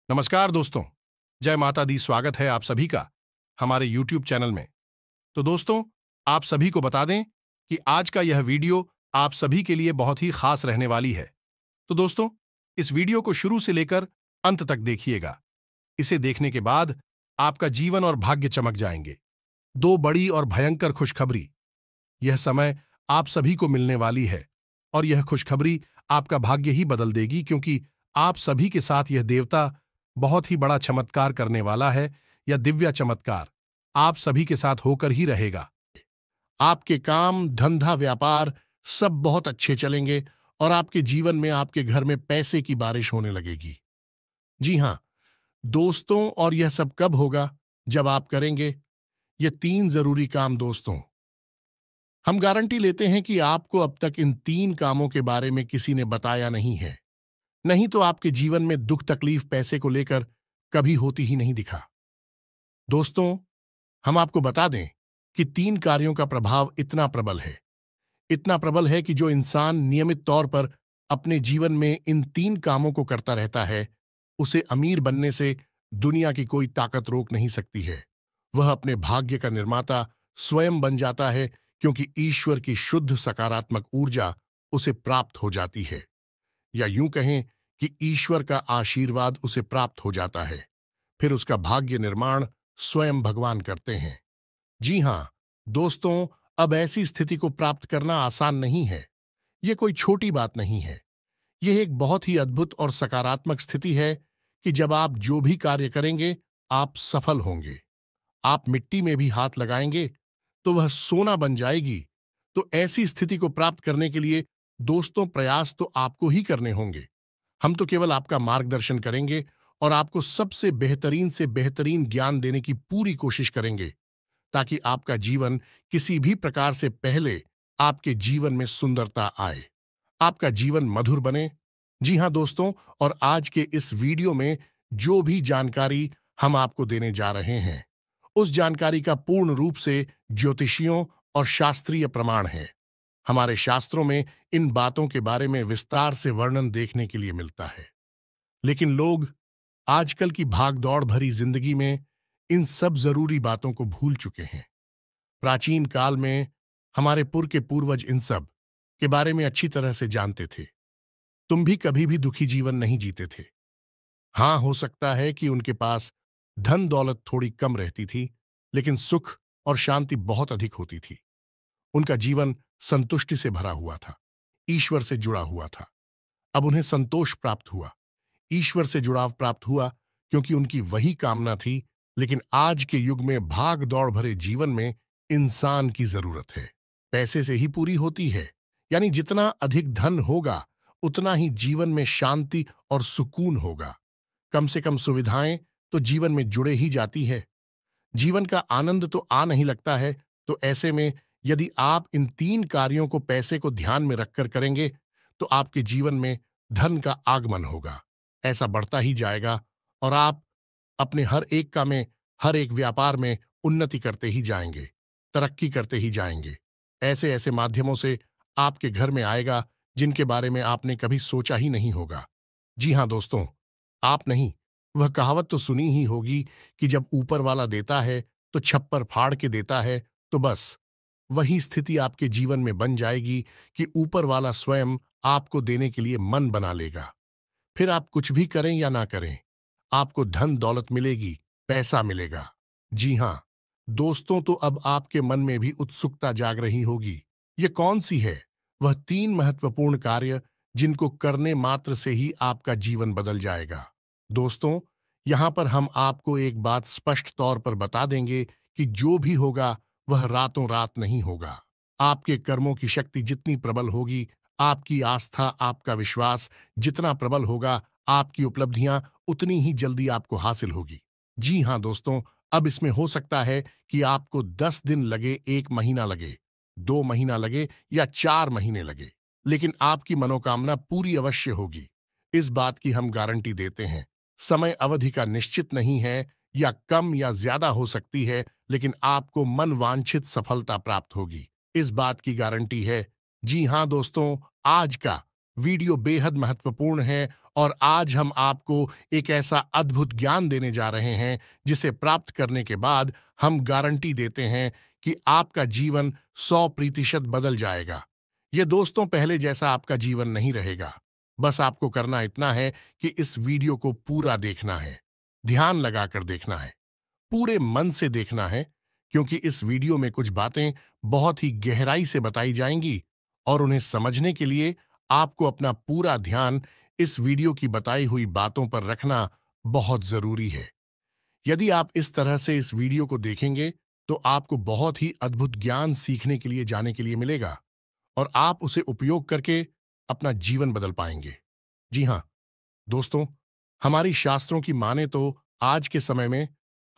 नमस्कार दोस्तों। जय माता दी। स्वागत है आप सभी का हमारे YouTube चैनल में। तो दोस्तों, आप सभी को बता दें कि आज का यह वीडियो आप सभी के लिए बहुत ही खास रहने वाली है। तो दोस्तों, इस वीडियो को शुरू से लेकर अंत तक देखिएगा। इसे देखने के बाद आपका जीवन और भाग्य चमक जाएंगे। दो बड़ी और भयंकर खुशखबरी यह समय आप सभी को मिलने वाली है, और यह खुशखबरी आपका भाग्य ही बदल देगी, क्योंकि आप सभी के साथ यह देवता बहुत ही बड़ा चमत्कार करने वाला है। यह दिव्य चमत्कार आप सभी के साथ होकर ही रहेगा। आपके काम, धंधा, व्यापार सब बहुत अच्छे चलेंगे और आपके जीवन में, आपके घर में पैसे की बारिश होने लगेगी। जी हां दोस्तों, और यह सब कब होगा? जब आप करेंगे ये तीन जरूरी काम। दोस्तों, हम गारंटी लेते हैं कि आपको अब तक इन तीन कामों के बारे में किसी ने बताया नहीं है, नहीं तो आपके जीवन में दुख, तकलीफ पैसे को लेकर कभी होती ही नहीं दिखा। दोस्तों, हम आपको बता दें कि तीन कार्यों का प्रभाव इतना प्रबल है कि जो इंसान नियमित तौर पर अपने जीवन में इन तीन कामों को करता रहता है, उसे अमीर बनने से दुनिया की कोई ताकत रोक नहीं सकती है। वह अपने भाग्य का निर्माता स्वयं बन जाता है, क्योंकि ईश्वर की शुद्ध सकारात्मक ऊर्जा उसे प्राप्त हो जाती है, या यूं कहें कि ईश्वर का आशीर्वाद उसे प्राप्त हो जाता है। फिर उसका भाग्य निर्माण स्वयं भगवान करते हैं। जी हां दोस्तों, अब ऐसी स्थिति को प्राप्त करना आसान नहीं है। यह कोई छोटी बात नहीं है। यह एक बहुत ही अद्भुत और सकारात्मक स्थिति है कि जब आप जो भी कार्य करेंगे, आप सफल होंगे। आप मिट्टी में भी हाथ लगाएंगे तो वह सोना बन जाएगी। तो ऐसी स्थिति को प्राप्त करने के लिए दोस्तों, प्रयास तो आपको ही करने होंगे। हम तो केवल आपका मार्गदर्शन करेंगे और आपको सबसे बेहतरीन से बेहतरीन ज्ञान देने की पूरी कोशिश करेंगे, ताकि आपका जीवन किसी भी प्रकार से पहले आपके जीवन में सुंदरता आए, आपका जीवन मधुर बने। जी हां दोस्तों, और आज के इस वीडियो में जो भी जानकारी हम आपको देने जा रहे हैं, उस जानकारी का पूर्ण रूप से ज्योतिषियों और शास्त्रीय प्रमाण है। हमारे शास्त्रों में इन बातों के बारे में विस्तार से वर्णन देखने के लिए मिलता है, लेकिन लोग आजकल की भागदौड़ भरी जिंदगी में इन सब जरूरी बातों को भूल चुके हैं। प्राचीन काल में हमारे के पूर्वज इन सब के बारे में अच्छी तरह से जानते थे। तुम भी कभी भी दुखी जीवन नहीं जीते थे। हां, हो सकता है कि उनके पास धन दौलत थोड़ी कम रहती थी, लेकिन सुख और शांति बहुत अधिक होती थी। उनका जीवन संतुष्टि से भरा हुआ था, ईश्वर से जुड़ा हुआ था। अब उन्हें संतोष प्राप्त हुआ, ईश्वर से जुड़ाव प्राप्त हुआ, क्योंकि उनकी वही कामना थी। लेकिन आज के युग में भाग दौड़ भरे जीवन में इंसान की जरूरत है पैसे से ही पूरी होती है। यानी जितना अधिक धन होगा, उतना ही जीवन में शांति और सुकून होगा। कम से कम सुविधाएं तो जीवन में जुड़े ही जाती है। जीवन का आनंद तो आ नहीं लगता है। तो ऐसे में यदि आप इन तीन कार्यों को पैसे को ध्यान में रखकर करेंगे, तो आपके जीवन में धन का आगमन होगा, ऐसा बढ़ता ही जाएगा, और आप अपने हर एक व्यापार में उन्नति करते ही जाएंगे, तरक्की करते ही जाएंगे। ऐसे ऐसे माध्यमों से आपके घर में आएगा जिनके बारे में आपने कभी सोचा ही नहीं होगा। जी हां दोस्तों, आप नहीं, वह कहावत तो सुनी ही होगी कि जब ऊपर वाला देता है तो छप्पर फाड़ के देता है। तो बस वही स्थिति आपके जीवन में बन जाएगी कि ऊपर वाला स्वयं आपको देने के लिए मन बना लेगा। फिर आप कुछ भी करें या ना करें, आपको धन दौलत मिलेगी, पैसा मिलेगा। जी हां दोस्तों, तो अब आपके मन में भी उत्सुकता जाग रही होगी। ये कौन सी है वह तीन महत्वपूर्ण कार्य जिनको करने मात्र से ही आपका जीवन बदल जाएगा? दोस्तों, यहां पर हम आपको एक बात स्पष्ट तौर पर बता देंगे कि जो भी होगा वह रातों रात नहीं होगा। आपके कर्मों की शक्ति जितनी प्रबल होगी, आपकी आस्था, आपका विश्वास जितना प्रबल होगा, आपकी उपलब्धियां उतनी ही जल्दी आपको हासिल होगी। जी हां दोस्तों, अब इसमें हो सकता है कि आपको 10 दिन लगे, 1 महीना लगे, 2 महीना लगे या 4 महीने लगे, लेकिन आपकी मनोकामना पूरी अवश्य होगी। इस बात की हम गारंटी देते हैं। समय अवधि का निश्चित नहीं है, या कम या ज्यादा हो सकती है, लेकिन आपको मन वांछित सफलता प्राप्त होगी, इस बात की गारंटी है। जी हां दोस्तों, आज का वीडियो बेहद महत्वपूर्ण है और आज हम आपको एक ऐसा अद्भुत ज्ञान देने जा रहे हैं जिसे प्राप्त करने के बाद हम गारंटी देते हैं कि आपका जीवन 100% बदल जाएगा। ये दोस्तों पहले जैसा आपका जीवन नहीं रहेगा। बस आपको करना इतना है कि इस वीडियो को पूरा देखना है, ध्यान लगाकर देखना है, पूरे मन से देखना है, क्योंकि इस वीडियो में कुछ बातें बहुत ही गहराई से बताई जाएंगी और उन्हें समझने के लिए आपको अपना पूरा ध्यान इस वीडियो की बताई हुई बातों पर रखना बहुत जरूरी है। यदि आप इस तरह से इस वीडियो को देखेंगे तो आपको बहुत ही अद्भुत ज्ञान सीखने के लिए जाने के लिए मिलेगा और आप उसे उपयोग करके अपना जीवन बदल पाएंगे। जी हाँ दोस्तों, हमारी शास्त्रों की माने तो आज के समय में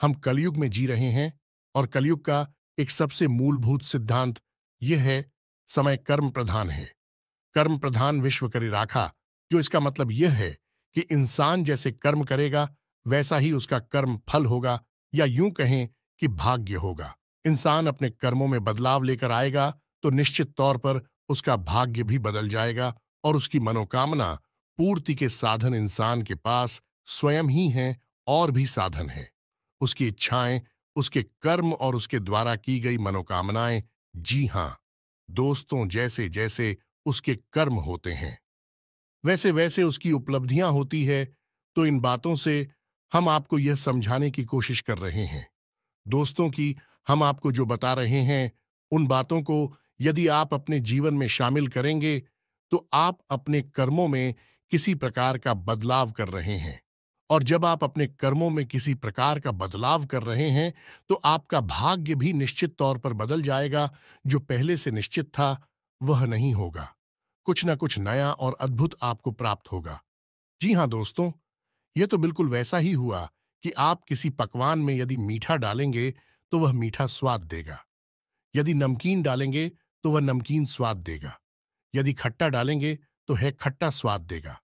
हम कलयुग में जी रहे हैं और कलयुग का एक सबसे मूलभूत सिद्धांत यह है, समय कर्म प्रधान है। कर्म प्रधान विश्व करी राखा, जो इसका मतलब यह है कि इंसान जैसे कर्म करेगा वैसा ही उसका कर्म फल होगा, या यूं कहें कि भाग्य होगा। इंसान अपने कर्मों में बदलाव लेकर आएगा तो निश्चित तौर पर उसका भाग्य भी बदल जाएगा और उसकी मनोकामना पूर्ति के साधन इंसान के पास स्वयं ही हैं और भी साधन हैं। उसकी इच्छाएं, उसके कर्म और उसके द्वारा की गई मनोकामनाएं, जी हां दोस्तों, जैसे जैसे उसके कर्म होते हैं वैसे वैसे उसकी उपलब्धियां होती है। तो इन बातों से हम आपको यह समझाने की कोशिश कर रहे हैं दोस्तों कि हम आपको जो बता रहे हैं उन बातों को यदि आप अपने जीवन में शामिल करेंगे तो आप अपने कर्मों में किसी प्रकार का बदलाव कर रहे हैं। और जब आप अपने कर्मों में किसी प्रकार का बदलाव कर रहे हैं तो आपका भाग्य भी निश्चित तौर पर बदल जाएगा। जो पहले से निश्चित था वह नहीं होगा, कुछ ना कुछ नया और अद्भुत आपको प्राप्त होगा। जी हाँ दोस्तों, यह तो बिल्कुल वैसा ही हुआ कि आप किसी पकवान में यदि मीठा डालेंगे तो वह मीठा स्वाद देगा, यदि नमकीन डालेंगे तो वह नमकीन स्वाद देगा, यदि खट्टा डालेंगे तो है खट्टा स्वाद देगा।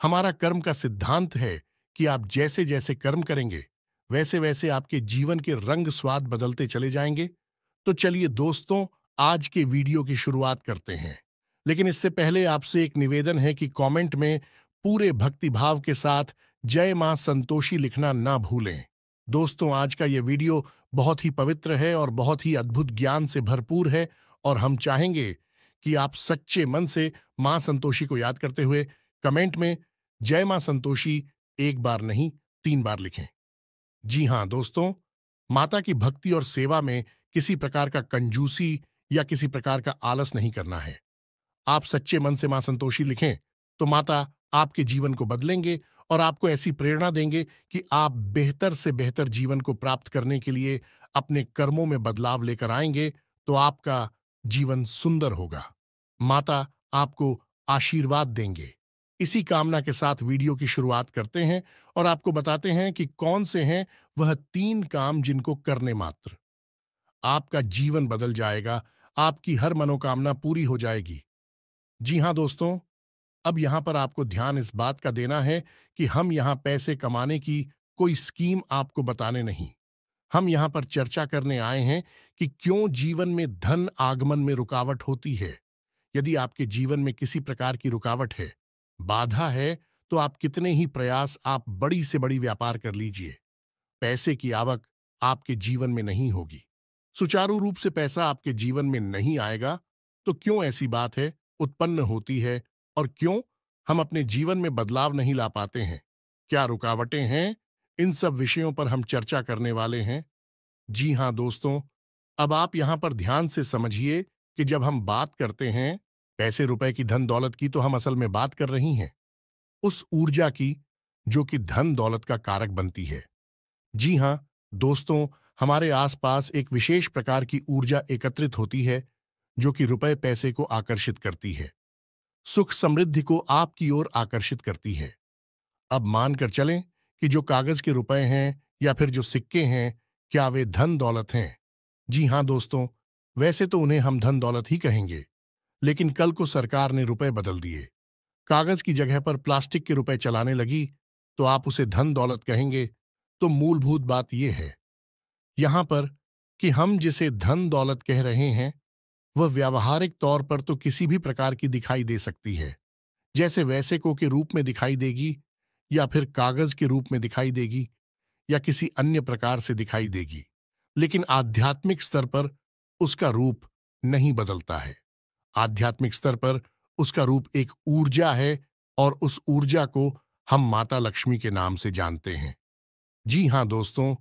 हमारा कर्म का सिद्धांत है कि आप जैसे जैसे कर्म करेंगे वैसे वैसे आपके जीवन के रंग स्वाद बदलते चले जाएंगे। तो चलिए दोस्तों, आज के वीडियो की शुरुआत करते हैं। लेकिन इससे पहले आपसे एक निवेदन है कि कमेंट में पूरे भक्तिभाव के साथ जय मां संतोषी लिखना ना भूलें। दोस्तों, आज का ये वीडियो बहुत ही पवित्र है और बहुत ही अद्भुत ज्ञान से भरपूर है और हम चाहेंगे कि आप सच्चे मन से मां संतोषी को याद करते हुए कमेंट में जय मां संतोषी एक बार नहीं 3 बार लिखें। जी हां दोस्तों, माता की भक्ति और सेवा में किसी प्रकार का कंजूसी या किसी प्रकार का आलस नहीं करना है। आप सच्चे मन से मां संतोषी लिखें तो माता आपके जीवन को बदलेंगे और आपको ऐसी प्रेरणा देंगे कि आप बेहतर से बेहतर जीवन को प्राप्त करने के लिए अपने कर्मों में बदलाव लेकर आएंगे तो आपका जीवन सुंदर होगा। माता आपको आशीर्वाद देंगे। इसी कामना के साथ वीडियो की शुरुआत करते हैं और आपको बताते हैं कि कौन से हैं वह 3 काम जिनको करने मात्र आपका जीवन बदल जाएगा, आपकी हर मनोकामना पूरी हो जाएगी। जी हां दोस्तों, अब यहां पर आपको ध्यान इस बात का देना है कि हम यहां पैसे कमाने की कोई स्कीम आपको बताने नहीं, हम यहां पर चर्चा करने आए हैं कि क्यों जीवन में धन आगमन में रुकावट होती है। यदि आपके जीवन में किसी प्रकार की रुकावट है, बाधा है, तो आप कितने ही प्रयास आप बड़ी से बड़ी व्यापार कर लीजिए, पैसे की आवक आपके जीवन में नहीं होगी, सुचारू रूप से पैसा आपके जीवन में नहीं आएगा। तो क्यों ऐसी बात है उत्पन्न होती है और क्यों हम अपने जीवन में बदलाव नहीं ला पाते हैं, क्या रुकावटें हैं, इन सब विषयों पर हम चर्चा करने वाले हैं। जी हां दोस्तों, अब आप यहां पर ध्यान से समझिए कि जब हम बात करते हैं पैसे रुपए की, धन दौलत की, तो हम असल में बात कर रही हैं उस ऊर्जा की जो कि धन दौलत का कारक बनती है। जी हां दोस्तों, हमारे आसपास एक विशेष प्रकार की ऊर्जा एकत्रित होती है जो कि रुपए पैसे को आकर्षित करती है, सुख समृद्धि को आपकी ओर आकर्षित करती है। अब मानकर चलें कि जो कागज के रुपए हैं या फिर जो सिक्के हैं, क्या वे धन दौलत हैं? जी हां दोस्तों, वैसे तो उन्हें हम धन दौलत ही कहेंगे, लेकिन कल को सरकार ने रुपए बदल दिए, कागज की जगह पर प्लास्टिक के रुपए चलाने लगी, तो आप उसे धन दौलत कहेंगे। तो मूलभूत बात यह है यहां पर कि हम जिसे धन दौलत कह रहे हैं वह व्यावहारिक तौर पर तो किसी भी प्रकार की दिखाई दे सकती है, जैसे वैसे के रूप में दिखाई देगी, या फिर कागज के रूप में दिखाई देगी, या किसी अन्य प्रकार से दिखाई देगी, लेकिन आध्यात्मिक स्तर पर उसका रूप नहीं बदलता है। आध्यात्मिक स्तर पर उसका रूप एक ऊर्जा है, और उस ऊर्जा को हम माता लक्ष्मी के नाम से जानते हैं। जी हां दोस्तों,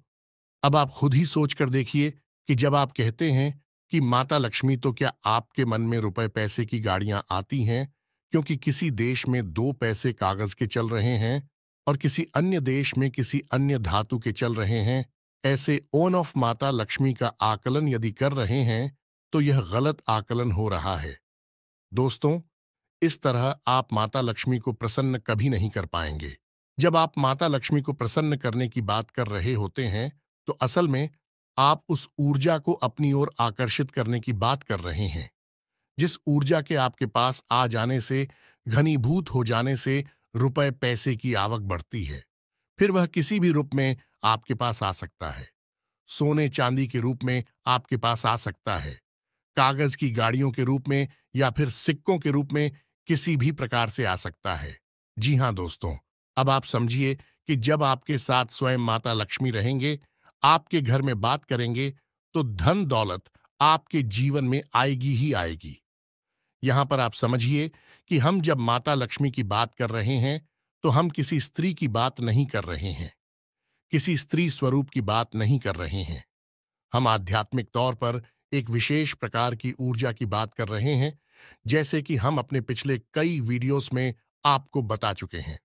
अब आप खुद ही सोच कर देखिए कि जब आप कहते हैं कि माता लक्ष्मी, तो क्या आपके मन में रुपए पैसे की गाड़ियां आती हैं क्योंकि किसी देश में 2 पैसे कागज के चल रहे हैं और किसी अन्य देश में किसी अन्य धातु के चल रहे हैं? ऐसे ओन ऑफ माता लक्ष्मी का आकलन यदि कर रहे हैं, तो यह गलत आकलन हो रहा है। दोस्तों, इस तरह आप माता लक्ष्मी को प्रसन्न कभी नहीं कर पाएंगे। जब आप माता लक्ष्मी को प्रसन्न करने की बात कर रहे होते हैं, तो असल में आप उस ऊर्जा को अपनी ओर आकर्षित करने की बात कर रहे हैं, जिस ऊर्जा के आपके पास आ जाने से, घनीभूत हो जाने से रुपए पैसे की आवक बढ़ती है। फिर वह किसी भी रूप में आपके पास आ सकता है। सोने चांदी के रूप में आपके पास आ सकता है, कागज की गाड़ियों के रूप में, या फिर सिक्कों के रूप में, किसी भी प्रकार से आ सकता है। जी हां दोस्तों, अब आप समझिए कि जब आपके साथ स्वयं माता लक्ष्मी रहेंगे, आपके घर में बात करेंगे, तो धन दौलत आपके जीवन में आएगी ही आएगी। यहां पर आप समझिए कि हम जब माता लक्ष्मी की बात कर रहे हैं, तो हम किसी स्त्री की बात नहीं कर रहे हैं, किसी स्त्री स्वरूप की बात नहीं कर रहे हैं। हम आध्यात्मिक तौर पर एक विशेष प्रकार की ऊर्जा की बात कर रहे हैं, जैसे कि हम अपने पिछले कई वीडियोस में आपको बता चुके हैं।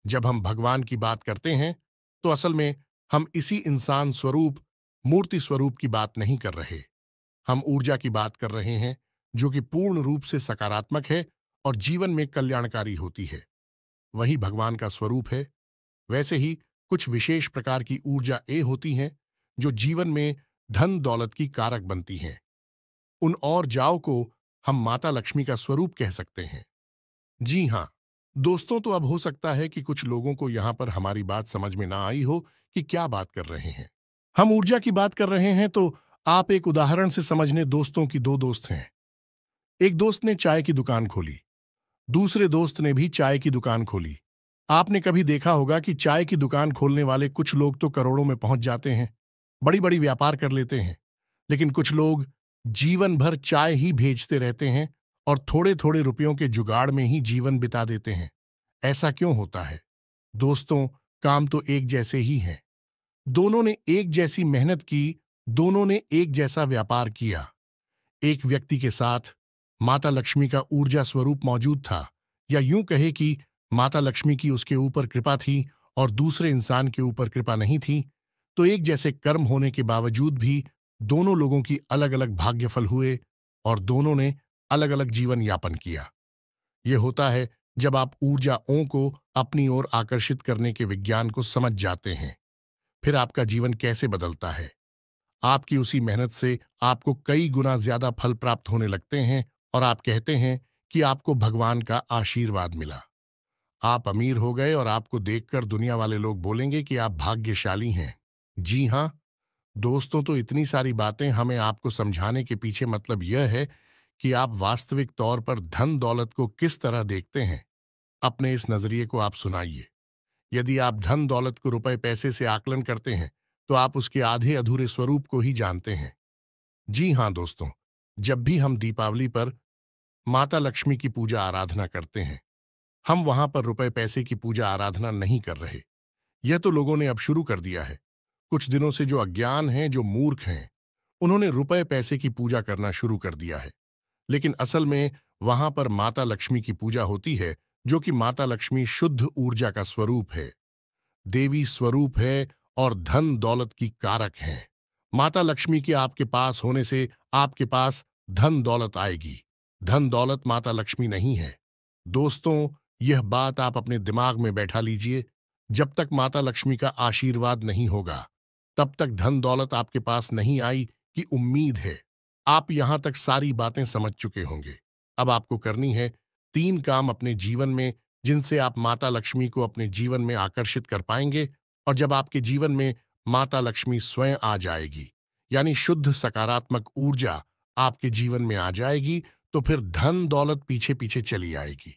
जब हम भगवान की बात करते हैं, तो असल में हम इसी इंसान स्वरूप, मूर्ति स्वरूप की बात नहीं कर रहे। हम ऊर्जा की बात कर रहे हैं, जो कि पूर्ण रूप से सकारात्मक है और जीवन में कल्याणकारी होती है। वही भगवान का स्वरूप है। वैसे ही कुछ विशेष प्रकार की ऊर्जा होती हैं, जो जीवन में धन दौलत की कारक बनती हैं। उन और जाओ को हम माता लक्ष्मी का स्वरूप कह सकते हैं। जी हां दोस्तों, तो अब हो सकता है कि कुछ लोगों को यहां पर हमारी बात समझ में ना आई हो कि क्या बात कर रहे हैं। हम ऊर्जा की बात कर रहे हैं, तो आप एक उदाहरण से समझने। दोस्तों की 2 दोस्त हैं। एक दोस्त ने चाय की दुकान खोली, दूसरे दोस्त ने भी चाय की दुकान खोली। आपने कभी देखा होगा कि चाय की दुकान खोलने वाले कुछ लोग तो करोड़ों में पहुंच जाते हैं, बड़ी बड़ी व्यापार कर लेते हैं, लेकिन कुछ लोग जीवन भर चाय ही भेजते रहते हैं और थोड़े थोड़े रुपयों के जुगाड़ में ही जीवन बिता देते हैं। ऐसा क्यों होता है? दोस्तों, काम तो एक जैसे ही हैं। दोनों ने एक जैसी मेहनत की, दोनों ने एक जैसा व्यापार किया। एक व्यक्ति के साथ माता लक्ष्मी का ऊर्जा स्वरूप मौजूद था, या यूं कहे कि माता लक्ष्मी की उसके ऊपर कृपा थी और दूसरे इंसान के ऊपर कृपा नहीं थी, तो एक जैसे कर्म होने के बावजूद भी दोनों लोगों की अलग अलग भाग्यफल हुए और दोनों ने अलग अलग जीवन यापन किया। यह होता है जब आप ऊर्जाओं को अपनी ओर आकर्षित करने के विज्ञान को समझ जाते हैं। फिर आपका जीवन कैसे बदलता है। आपकी उसी मेहनत से आपको कई गुना ज्यादा फल प्राप्त होने लगते हैं, और आप कहते हैं कि आपको भगवान का आशीर्वाद मिला। आप अमीर हो गए और आपको देखकर दुनिया वाले लोग बोलेंगे कि आप भाग्यशाली हैं। जी हां दोस्तों, तो इतनी सारी बातें हमें आपको समझाने के पीछे मतलब यह है कि आप वास्तविक तौर पर धन दौलत को किस तरह देखते हैं। अपने इस नजरिए को आप सुनाइए। यदि आप धन दौलत को रुपए पैसे से आकलन करते हैं, तो आप उसके आधे अधूरे स्वरूप को ही जानते हैं। जी हां दोस्तों, जब भी हम दीपावली पर माता लक्ष्मी की पूजा आराधना करते हैं, हम वहां पर रुपए पैसे की पूजा आराधना नहीं कर रहे। यह तो लोगों ने अब शुरू कर दिया है। कुछ दिनों से जो अज्ञान हैं, जो मूर्ख हैं, उन्होंने रुपए पैसे की पूजा करना शुरू कर दिया है। लेकिन असल में वहां पर माता लक्ष्मी की पूजा होती है, जो कि माता लक्ष्मी शुद्ध ऊर्जा का स्वरूप है, देवी स्वरूप है और धन दौलत की कारक है। माता लक्ष्मी के आपके पास होने से आपके पास धन दौलत आएगी। धन दौलत माता लक्ष्मी नहीं है। दोस्तों, यह बात आप अपने दिमाग में बैठा लीजिए। जब तक माता लक्ष्मी का आशीर्वाद नहीं होगा, तब तक धन दौलत आपके पास नहीं आई कि उम्मीद है। आप यहां तक सारी बातें समझ चुके होंगे। अब आपको करनी है 3 काम अपने जीवन में, जिनसे आप माता लक्ष्मी को अपने जीवन में आकर्षित कर पाएंगे। और जब आपके जीवन में माता लक्ष्मी स्वयं आ जाएगी, यानी शुद्ध सकारात्मक ऊर्जा आपके जीवन में आ जाएगी, तो फिर धन दौलत पीछे पीछे चली आएगी।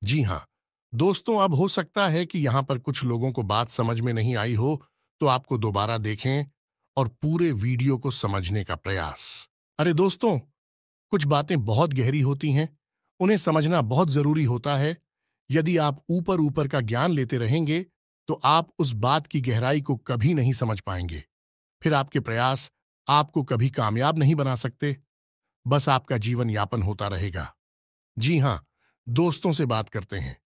जी हाँ दोस्तों, अब हो सकता है कि यहाँ पर कुछ लोगों को बात समझ में नहीं आई हो, तो आपको दोबारा देखें और पूरे वीडियो को समझने का प्रयास। अरे दोस्तों, कुछ बातें बहुत गहरी होती हैं, उन्हें समझना बहुत जरूरी होता है। यदि आप ऊपर ऊपर का ज्ञान लेते रहेंगे तो आप उस बात की गहराई को कभी नहीं समझ पाएंगे। फिर आपके प्रयास आपको कभी कामयाब नहीं बना सकते, बस आपका जीवन यापन होता रहेगा। जी हाँ, दोस्तों से बात करते हैं।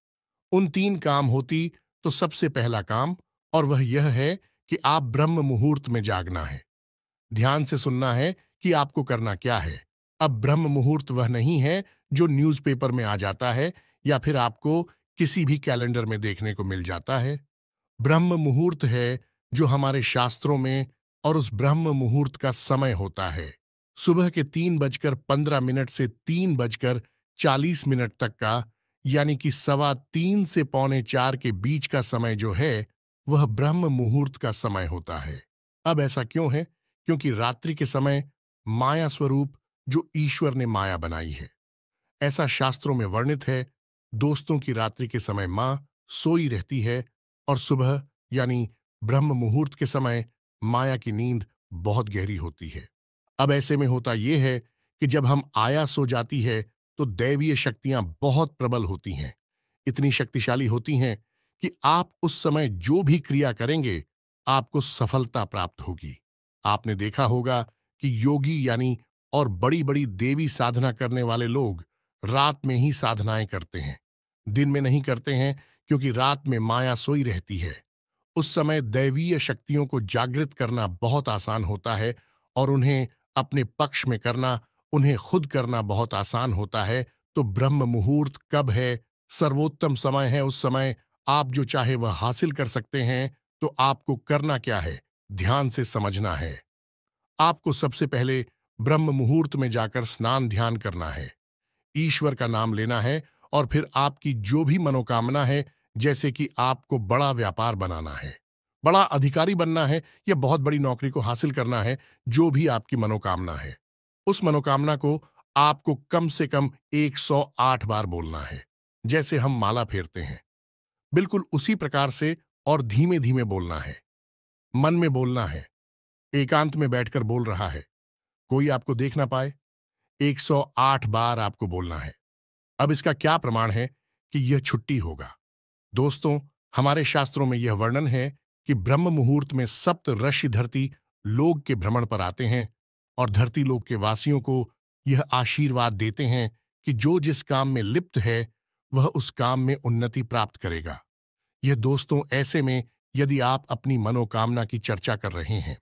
उन 3 काम होती तो सबसे पहला काम, और वह यह है कि आप ब्रह्म मुहूर्त में जागना है। ध्यान से सुनना है कि आपको करना क्या है। अब ब्रह्म मुहूर्त वह नहीं है जो न्यूज़पेपर में आ जाता है या फिर आपको किसी भी कैलेंडर में देखने को मिल जाता है। ब्रह्म मुहूर्त है जो हमारे शास्त्रों में, और उस ब्रह्म मुहूर्त का समय होता है सुबह के 3:15 से 3:40 तक का, यानी कि 3:15 से 3:45 के बीच का समय जो है वह ब्रह्म मुहूर्त का समय होता है। अब ऐसा क्यों है? क्योंकि रात्रि के समय माया स्वरूप जो ईश्वर ने माया बनाई है, ऐसा शास्त्रों में वर्णित है। दोस्तों की रात्रि के समय मां सोई रहती है और सुबह यानी ब्रह्म मुहूर्त के समय माया की नींद बहुत गहरी होती है। अब ऐसे में होता यह है कि जब हम आया सो जाती है तो दैवीय शक्तियां बहुत प्रबल होती हैं, इतनी शक्तिशाली होती हैं कि आप उस समय जो भी क्रिया करेंगे आपको सफलता प्राप्त होगी। आपने देखा होगा कि योगी यानी और बड़ी बड़ी देवी साधना करने वाले लोग रात में ही साधनाएं करते हैं, दिन में नहीं करते हैं, क्योंकि रात में माया सोई रहती है। उस समय दैवीय शक्तियों को जागृत करना बहुत आसान होता है और उन्हें अपने पक्ष में करना, उन्हें खुद करना बहुत आसान होता है। तो ब्रह्म मुहूर्त कब है? सर्वोत्तम समय है। उस समय आप जो चाहे वह हासिल कर सकते हैं। तो आपको करना क्या है? ध्यान से समझना है। आपको सबसे पहले ब्रह्म मुहूर्त में जाकर स्नान ध्यान करना है, ईश्वर का नाम लेना है, और फिर आपकी जो भी मनोकामना है, जैसे कि आपको बड़ा व्यापार बनाना है, बड़ा अधिकारी बनना है, या बहुत बड़ी नौकरी को हासिल करना है, जो भी आपकी मनोकामना है, उस मनोकामना को आपको कम से कम 108 बार बोलना है। जैसे हम माला फेरते हैं, बिल्कुल उसी प्रकार से, और धीमे धीमे बोलना है, मन में बोलना है, एकांत में बैठकर बोल रहा है, कोई आपको देख ना पाए। 108 बार आपको बोलना है। अब इसका क्या प्रमाण है कि यह छुट्टी होगा? दोस्तों, हमारे शास्त्रों में यह वर्णन है कि ब्रह्म मुहूर्त में सप्त ऋषि धरती लोक के भ्रमण पर आते हैं और धरती लोक के वासियों को यह आशीर्वाद देते हैं कि जो जिस काम में लिप्त है वह उस काम में उन्नति प्राप्त करेगा। यह दोस्तों ऐसे में, यदि आप अपनी मनोकामना की चर्चा कर रहे हैं,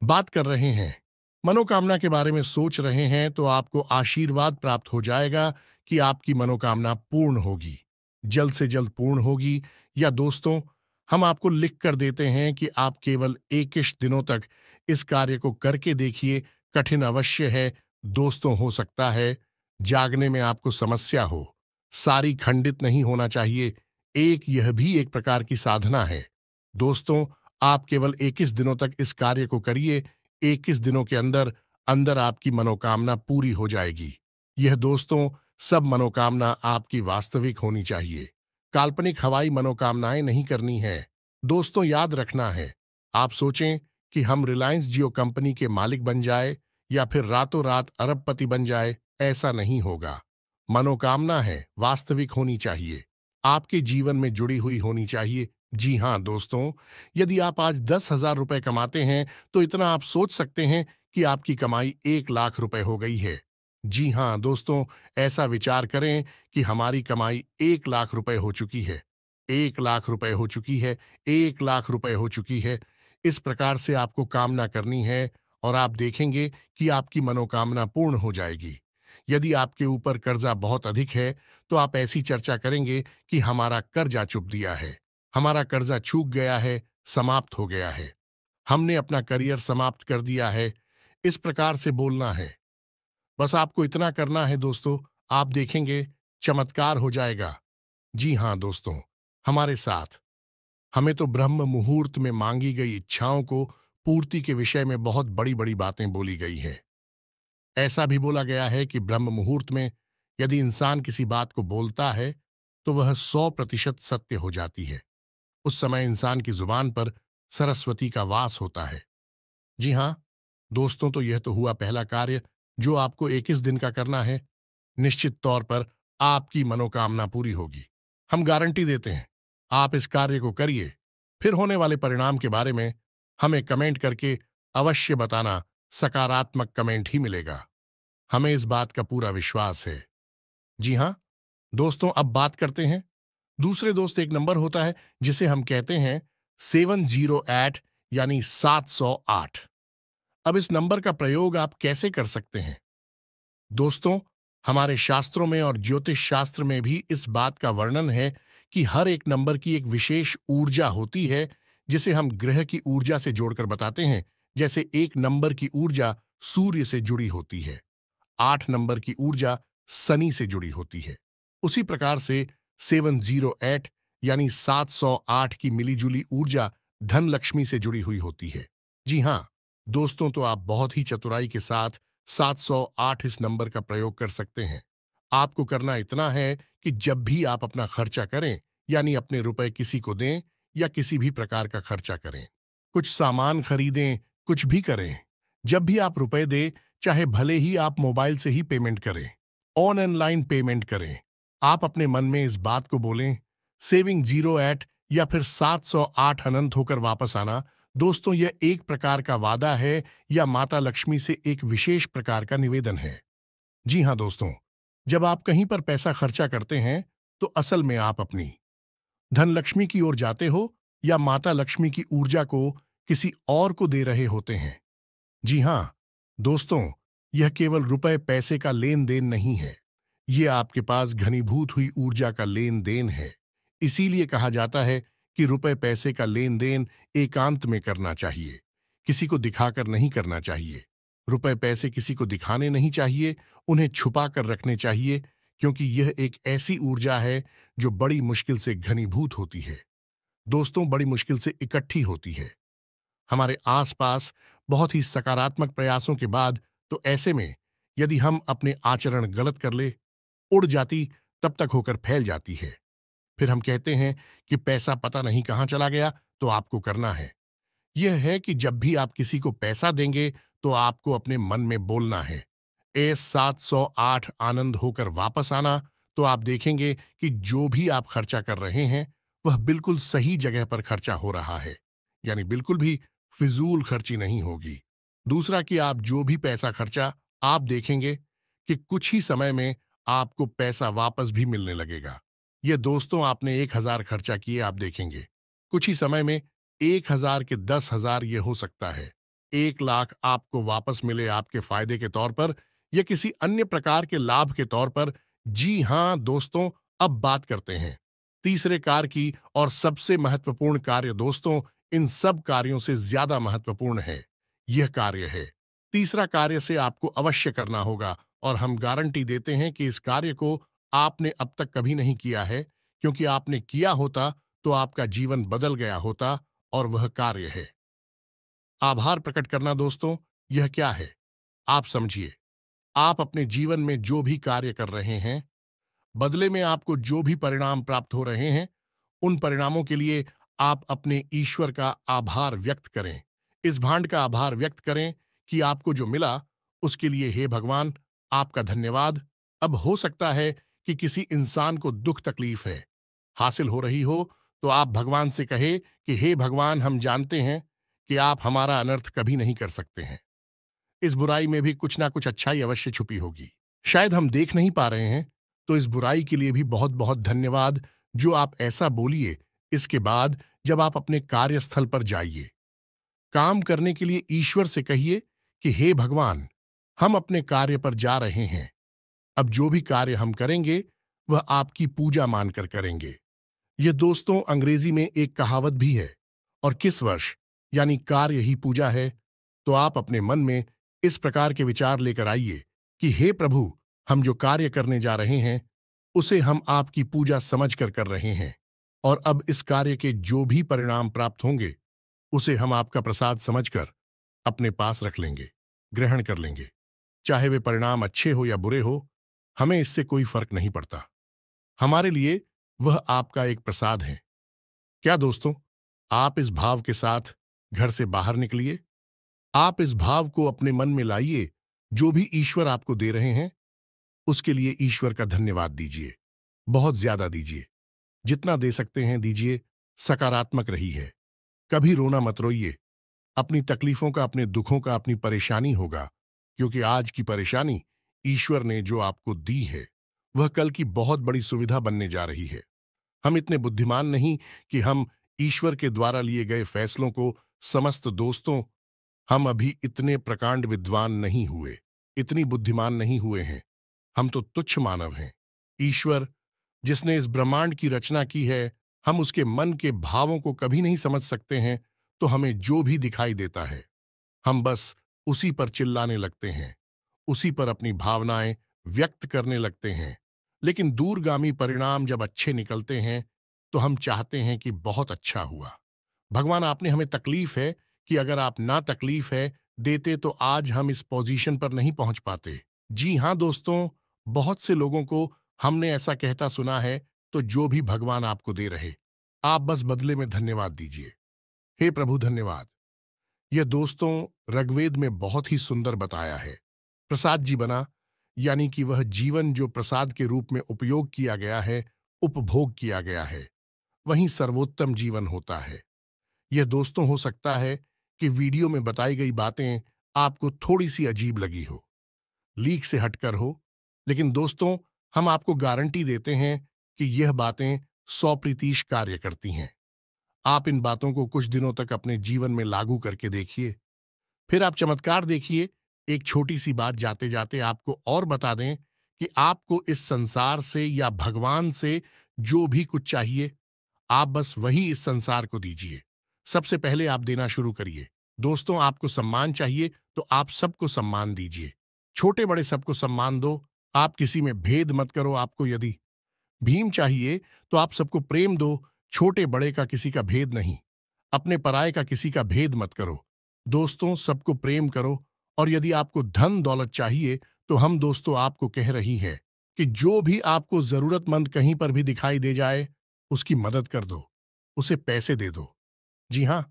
बात कर रहे हैं, मनोकामना के बारे में सोच रहे हैं, तो आपको आशीर्वाद प्राप्त हो जाएगा कि आपकी मनोकामना पूर्ण होगी, जल्द से जल्द पूर्ण होगी। या दोस्तों, हम आपको लिख कर देते हैं कि आप केवल 21 दिनों तक इस कार्य को करके देखिए। कठिन अवश्य है दोस्तों, हो सकता है जागने में आपको समस्या हो, सारी खंडित नहीं होना चाहिए। यह भी एक प्रकार की साधना है। दोस्तों, आप केवल 21 दिनों तक इस कार्य को करिए। 21 दिनों के अंदर अंदर आपकी मनोकामना पूरी हो जाएगी। यह दोस्तों, सब मनोकामना आपकी वास्तविक होनी चाहिए। काल्पनिक हवाई मनोकामनाएं नहीं करनी है। दोस्तों, याद रखना है, आप सोचें कि हम रिलायंस जियो कंपनी के मालिक बन जाए या फिर रातों रात अरबपति बन जाए, ऐसा नहीं होगा। मनोकामना है वास्तविक होनी चाहिए, आपके जीवन में जुड़ी हुई होनी चाहिए। जी हाँ दोस्तों, यदि आप आज 10,000 रुपए कमाते हैं तो इतना आप सोच सकते हैं कि आपकी कमाई 1,00,000 रुपए हो गई है। जी हाँ दोस्तों, ऐसा विचार करें कि हमारी कमाई 1,00,000 रुपए हो चुकी है, 1,00,000 रुपए हो चुकी है, 1,00,000 रुपए हो चुकी है। इस प्रकार से आपको कामना करनी है और आप देखेंगे कि आपकी मनोकामना पूर्ण हो जाएगी। यदि आपके ऊपर कर्जा बहुत अधिक है तो आप ऐसी चर्चा करेंगे कि हमारा कर्जा चुक दिया है, हमारा कर्जा चूक गया है, समाप्त हो गया है, हमने अपना करियर समाप्त कर दिया है। इस प्रकार से बोलना है। बस आपको इतना करना है दोस्तों, आप देखेंगे चमत्कार हो जाएगा। जी हाँ दोस्तों, हमारे साथ हमें तो ब्रह्म मुहूर्त में मांगी गई इच्छाओं को पूर्ति के विषय में बहुत बड़ी बड़ी बातें बोली गई है। ऐसा भी बोला गया है कि ब्रह्म मुहूर्त में यदि इंसान किसी बात को बोलता है तो वह 100% सत्य हो जाती है। उस समय इंसान की जुबान पर सरस्वती का वास होता है। जी हाँ दोस्तों, तो यह तो हुआ पहला कार्य जो आपको 21 दिन का करना है। निश्चित तौर पर आपकी मनोकामना पूरी होगी। हम गारंटी देते हैं। आप इस कार्य को करिए, फिर होने वाले परिणाम के बारे में हमें कमेंट करके अवश्य बताना। सकारात्मक कमेंट ही मिलेगा, हमें इस बात का पूरा विश्वास है। जी हाँ दोस्तों, अब बात करते हैं दूसरे दोस्त। एक नंबर होता है जिसे हम कहते हैं 708 यानी 708। अब इस नंबर का प्रयोग आप कैसे कर सकते हैं दोस्तों? हमारे शास्त्रों में और ज्योतिष शास्त्र में भी इस बात का वर्णन है कि हर एक नंबर की एक विशेष ऊर्जा होती है, जिसे हम ग्रह की ऊर्जा से जोड़कर बताते हैं। जैसे एक नंबर की ऊर्जा सूर्य से जुड़ी होती है, 8 नंबर की ऊर्जा शनि से जुड़ी होती है। उसी प्रकार से 708 यानी 708 की मिलीजुली ऊर्जा धन लक्ष्मी से जुड़ी हुई होती है। जी हाँ दोस्तों, तो आप बहुत ही चतुराई के साथ 708 इस नंबर का प्रयोग कर सकते हैं। आपको करना इतना है कि जब भी आप अपना खर्चा करें, यानी अपने रुपए किसी को दें या किसी भी प्रकार का खर्चा करें, कुछ सामान खरीदें, कुछ भी करें, जब भी आप रुपए दें, चाहे भले ही आप मोबाइल से ही पेमेंट करें, ऑनलाइन पेमेंट करें, आप अपने मन में इस बात को बोलें, सेविंग 08 या फिर 708 अनंत होकर वापस आना। दोस्तों, यह एक प्रकार का वादा है या माता लक्ष्मी से एक विशेष प्रकार का निवेदन है। जी हाँ दोस्तों, जब आप कहीं पर पैसा खर्चा करते हैं तो असल में आप अपनी धन लक्ष्मी की ओर जाते हो या माता लक्ष्मी की ऊर्जा को किसी और को दे रहे होते हैं। जी हाँ दोस्तों, यह केवल रुपए पैसे का लेन देन नहीं है, यह आपके पास घनीभूत हुई ऊर्जा का लेन देन है। इसीलिए कहा जाता है कि रुपए पैसे का लेन देन एकांत में करना चाहिए, किसी को दिखाकर नहीं करना चाहिए। रुपए पैसे किसी को दिखाने नहीं चाहिए, उन्हें छुपा कर रखने चाहिए, क्योंकि यह एक ऐसी ऊर्जा है जो बड़ी मुश्किल से घनीभूत होती है। दोस्तों, बड़ी मुश्किल से इकट्ठी होती है हमारे आसपास बहुत ही सकारात्मक प्रयासों के बाद। तो ऐसे में यदि हम अपने आचरण गलत कर ले, उड़ जाती, तब तक होकर फैल जाती है। फिर हम कहते हैं कि पैसा पता नहीं कहां चला गया। तो आपको करना है यह है कि जब भी आप किसी को पैसा देंगे तो आपको अपने मन में बोलना है, ए 708 आनंद होकर वापस आना। तो आप देखेंगे कि जो भी आप खर्चा कर रहे हैं वह बिल्कुल सही जगह पर खर्चा हो रहा है, यानी बिल्कुल भी फिजूल खर्ची नहीं होगी। दूसरा कि आप जो भी पैसा खर्चा, आप देखेंगे कि कुछ ही समय में आपको पैसा वापस भी मिलने लगेगा। ये दोस्तों, आपने 1000 खर्चा किए, आप देखेंगे कुछ ही समय में 1000 के 10,000 ये हो सकता है। 1 लाख आपको वापस मिले आपके फायदे के तौर पर या किसी अन्य प्रकार के लाभ के तौर पर। जी हां दोस्तों, अब बात करते हैं तीसरे कार्य की, और सबसे महत्वपूर्ण कार्य दोस्तों, इन सब कार्यों से ज्यादा महत्वपूर्ण है। यह कार्य है तीसरा कार्य से आपको अवश्य करना होगा, और हम गारंटी देते हैं कि इस कार्य को आपने अब तक कभी नहीं किया है, क्योंकि आपने किया होता तो आपका जीवन बदल गया होता। और वह कार्य है आभार प्रकट करना। दोस्तों, यह क्या है आप समझिए। आप अपने जीवन में जो भी कार्य कर रहे हैं, बदले में आपको जो भी परिणाम प्राप्त हो रहे हैं, उन परिणामों के लिए आप अपने ईश्वर का आभार व्यक्त करें। इस भांड का आभार व्यक्त करें कि आपको जो मिला उसके लिए हे भगवान, आपका धन्यवाद। अब हो सकता है कि किसी इंसान को दुख तकलीफ है हासिल हो रही हो, तो आप भगवान से कहे कि हे भगवान, हम जानते हैं कि आप हमारा अनर्थ कभी नहीं कर सकते हैं। इस बुराई में भी कुछ ना कुछ अच्छाई अवश्य छुपी होगी, शायद हम देख नहीं पा रहे हैं। तो इस बुराई के लिए भी बहुत बहुत धन्यवाद जो आप ऐसा बोलिए। इसके बाद जब आप अपने कार्यस्थल पर जाइए, काम करने के लिए ईश्वर से कहिए कि हे भगवान, हम अपने कार्य पर जा रहे हैं। अब जो भी कार्य हम करेंगे वह आपकी पूजा मानकर करेंगे। यह दोस्तों अंग्रेजी में एक कहावत भी है, और किस वर्ष यानी कार्य ही पूजा है। तो आप अपने मन में इस प्रकार के विचार लेकर आइए कि हे प्रभु, हम जो कार्य करने जा रहे हैं उसे हम आपकी पूजा समझकर कर रहे हैं, और अब इस कार्य के जो भी परिणाम प्राप्त होंगे उसे हम आपका प्रसाद समझकर अपने पास रख लेंगे, ग्रहण कर लेंगे। चाहे वे परिणाम अच्छे हो या बुरे हो, हमें इससे कोई फर्क नहीं पड़ता। हमारे लिए वह आपका एक प्रसाद है। क्या दोस्तों, आप इस भाव के साथ घर से बाहर निकलिए। आप इस भाव को अपने मन में लाइए। जो भी ईश्वर आपको दे रहे हैं, उसके लिए ईश्वर का धन्यवाद दीजिए। बहुत ज्यादा दीजिए। जितना दे सकते हैं दीजिए। सकारात्मक रही है। कभी रोना मत रोइए। अपनी तकलीफों का, अपने दुखों का, अपनी परेशानी होगा, क्योंकि आज की परेशानी ईश्वर ने जो आपको दी है, वह कल की बहुत बड़ी सुविधा बनने जा रही है। हम इतने बुद्धिमान नहीं कि हम ईश्वर के द्वारा लिए गए फैसलों को समस्त दोस्तों, हम अभी इतने प्रकांड विद्वान नहीं हुए, इतनी बुद्धिमान नहीं हुए हैं। हम तो तुच्छ मानव हैं। ईश्वर, जिसने इस ब्रह्मांड की रचना की है, हम उसके मन के भावों को कभी नहीं समझ सकते हैं। तो हमें जो भी दिखाई देता है, हम बस उसी पर चिल्लाने लगते हैं, उसी पर अपनी भावनाएं व्यक्त करने लगते हैं। लेकिन दूरगामी परिणाम जब अच्छे निकलते हैं, तो हम चाहते हैं कि बहुत अच्छा हुआ। भगवान, आपने हमें तकलीफ है कि अगर आप ना तकलीफ है देते तो आज हम इस पोजीशन पर नहीं पहुंच पाते। जी हां दोस्तों, बहुत से लोगों को हमने ऐसा कहता सुना है। तो जो भी भगवान आपको दे रहे, आप बस बदले में धन्यवाद दीजिए। हे प्रभु, धन्यवाद। यह दोस्तों ऋग्वेद में बहुत ही सुंदर बताया है। प्रसाद जी बना, यानी कि वह जीवन जो प्रसाद के रूप में उपयोग किया गया है, उपभोग किया गया है, वही सर्वोत्तम जीवन होता है। यह दोस्तों हो सकता है कि वीडियो में बताई गई बातें आपको थोड़ी सी अजीब लगी हो, लीक से हटकर हो, लेकिन दोस्तों, हम आपको गारंटी देते हैं कि यह बातें 100% कार्य करती हैं। आप इन बातों को कुछ दिनों तक अपने जीवन में लागू करके देखिए, फिर आप चमत्कार देखिए। एक छोटी सी बात जाते जाते आपको और बता दें कि आपको इस संसार से या भगवान से जो भी कुछ चाहिए, आप बस वही इस संसार को दीजिए। सबसे पहले आप देना शुरू करिए। दोस्तों, आपको सम्मान चाहिए तो आप सबको सम्मान दीजिए। छोटे बड़े सबको सम्मान दो। आप किसी में भेद मत करो। आपको यदि भीम चाहिए तो आप सबको प्रेम दो। छोटे बड़े का किसी का भेद नहीं। अपने पराये का किसी का भेद मत करो। दोस्तों, सबको प्रेम करो। और यदि आपको धन दौलत चाहिए, तो हम दोस्तों आपको कह रही है कि जो भी आपको जरूरतमंद कहीं पर भी दिखाई दे जाए, उसकी मदद कर दो, उसे पैसे दे दो। जी हां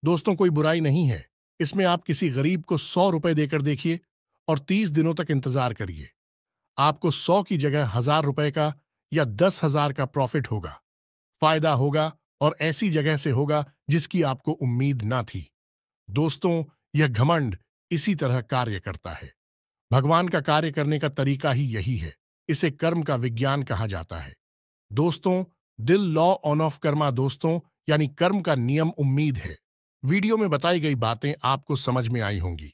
दोस्तों, कोई बुराई नहीं है इसमें। आप किसी गरीब को 100 रुपए देकर देखिए और 30 दिनों तक इंतजार करिए। आपको 100 की जगह 1000 रुपए का या 10,000 का प्रॉफिट होगा, फायदा होगा, और ऐसी जगह से होगा जिसकी आपको उम्मीद ना थी। दोस्तों, यह घमंड इसी तरह कार्य करता है। भगवान का कार्य करने का तरीका ही यही है। इसे कर्म का विज्ञान कहा जाता है। दोस्तों, दिल लॉ ऑन ऑफ कर्मा दोस्तों, यानी कर्म का नियम उम्मीद है। वीडियो में बताई गई बातें आपको समझ में आई होंगी।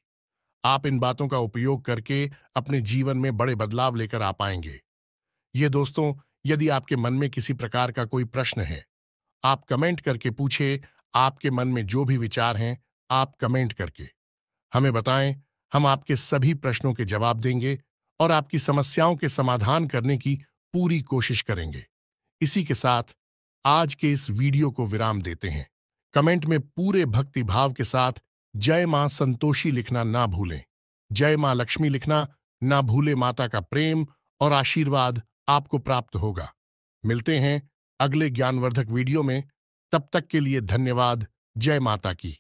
आप इन बातों का उपयोग करके अपने जीवन में बड़े बदलाव लेकर आ पाएंगे। ये दोस्तों, यदि आपके मन में किसी प्रकार का कोई प्रश्न है, आप कमेंट करके पूछे। आपके मन में जो भी विचार हैं, आप कमेंट करके हमें बताएं। हम आपके सभी प्रश्नों के जवाब देंगे और आपकी समस्याओं के समाधान करने की पूरी कोशिश करेंगे। इसी के साथ आज के इस वीडियो को विराम देते हैं। कमेंट में पूरे भक्ति भाव के साथ जय मां संतोषी लिखना ना भूलें। जय मां लक्ष्मी लिखना ना भूले। माता का प्रेम और आशीर्वाद आपको प्राप्त होगा। मिलते हैं अगले ज्ञानवर्धक वीडियो में। तब तक के लिए धन्यवाद। जय माता की।